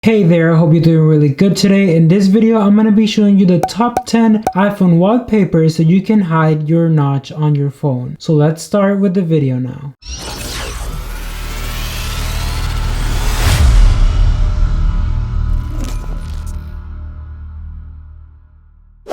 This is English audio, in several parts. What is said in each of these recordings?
Hey there, I hope you're doing really good today. In this video, I'm going to be showing you the top 10 iPhone wallpapers so you can hide your notch on your phone. So let's start with the video now.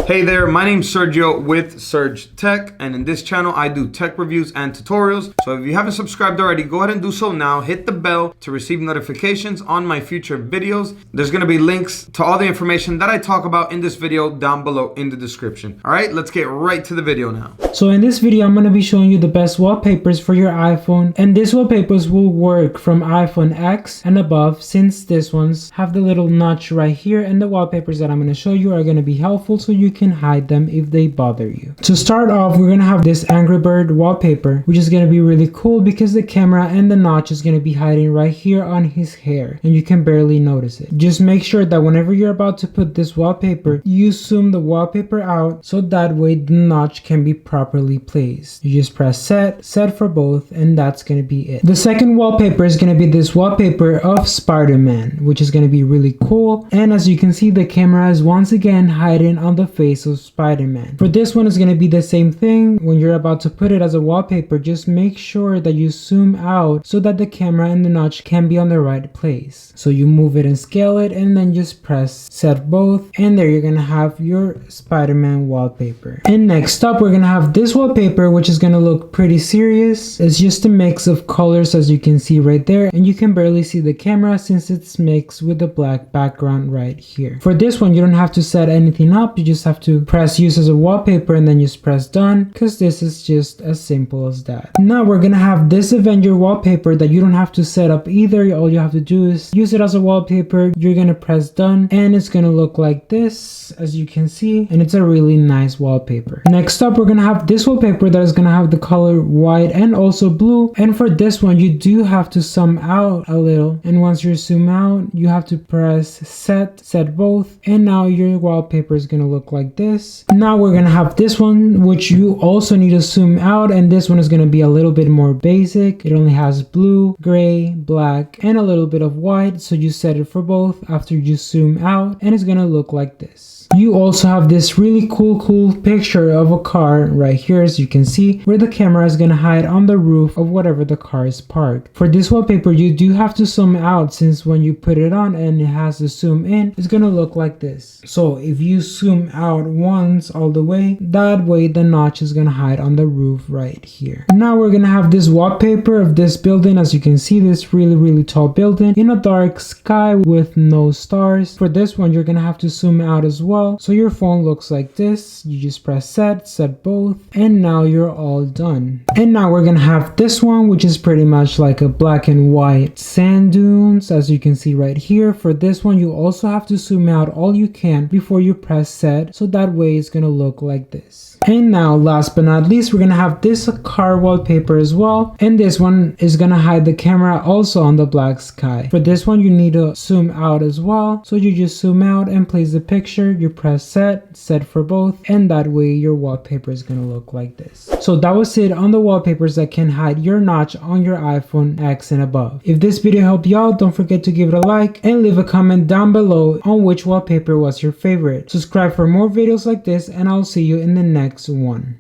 Hey there, my name's Sergio with Serge Tech, and in this channel I do tech reviews and tutorials. So if you haven't subscribed already, go ahead and do so now. Hit the bell to receive notifications on my future videos. There's going to be links to all the information that I talk about in this video down below in the description. All right, let's get right to the video now. So in this video, I'm going to be showing you the best wallpapers for your iPhone, and these wallpapers will work from iPhone X and above, since these ones have the little notch right here, and the wallpapers that I'm going to show you are going to be helpful so you can hide them if they bother you. To start off, we're going to have this Angry Bird wallpaper, which is going to be really cool because the camera and the notch is going to be hiding right here on his hair, and you can barely notice it. Just make sure that whenever you're about to put this wallpaper, you zoom the wallpaper out so that way the notch can be properly placed. You just press set for both, and that's going to be it. The second wallpaper is going to be this wallpaper of Spider-Man, which is going to be really cool, and as you can see, the camera is once again hiding on the face of Spider-Man. For this one, is going to be the same thing. When you're about to put it as a wallpaper, just make sure that you zoom out so that the camera and the notch can be on the right place. So you move it and scale it, and then just press set both, and there you're going to have your Spider-Man wallpaper. And next up, we're going to have this wallpaper, which is going to look pretty serious. It's just a mix of colors, as you can see right there, and you can barely see the camera since it's mixed with the black background right here. For this one, you don't have to set anything up. You just have to press use as a wallpaper and then just press done, because this is just as simple as that. Now we're gonna have this Avenger wallpaper that you don't have to set up either. All you have to do is use it as a wallpaper. You're gonna press done, and it's gonna look like this, as you can see, and it's a really nice wallpaper. Next up, we're gonna have this wallpaper that is gonna have the color white and also blue, and for this one you do have to zoom out a little, and once you zoom out you have to press set both, and now your wallpaper is gonna look like this. Now we're gonna have this one, which you also need to zoom out, and this one is gonna be a little bit more basic. It only has blue, gray, black, and a little bit of white, so you set it for both after you zoom out, and it's gonna look like this. You also have this really cool picture of a car right here, as you can see, where the camera is gonna hide on the roof of whatever the car is parked. For this wallpaper, you do have to zoom out, since when you put it on and it has to zoom in, it's gonna look like this. So if you zoom out once all the way, that way the notch is gonna hide on the roof right here. Now we're gonna have this wallpaper of this building. As you can see, this really tall building in a dark sky with no stars. For this one, you're gonna have to zoom out as well, so your phone looks like this. You just press set both, and now you're all done. And now we're gonna have this one, which is pretty much like a black and white sand dunes, as you can see right here. For this one, you also have to zoom out all you can before you press set, so that way it's gonna look like this. And now, last but not least, we're gonna have this car wallpaper as well, and this one is gonna hide the camera also on the black sky. For this one, you need to zoom out as well, so you just zoom out and place the picture. You press set for both, and that way your wallpaper is gonna look like this. So that was it on the wallpapers that can hide your notch on your iPhone X and above. If this video helped you out, don't forget to give it a like and leave a comment down below on which wallpaper was your favorite. Subscribe for more videos like this, and I'll see you in the next one.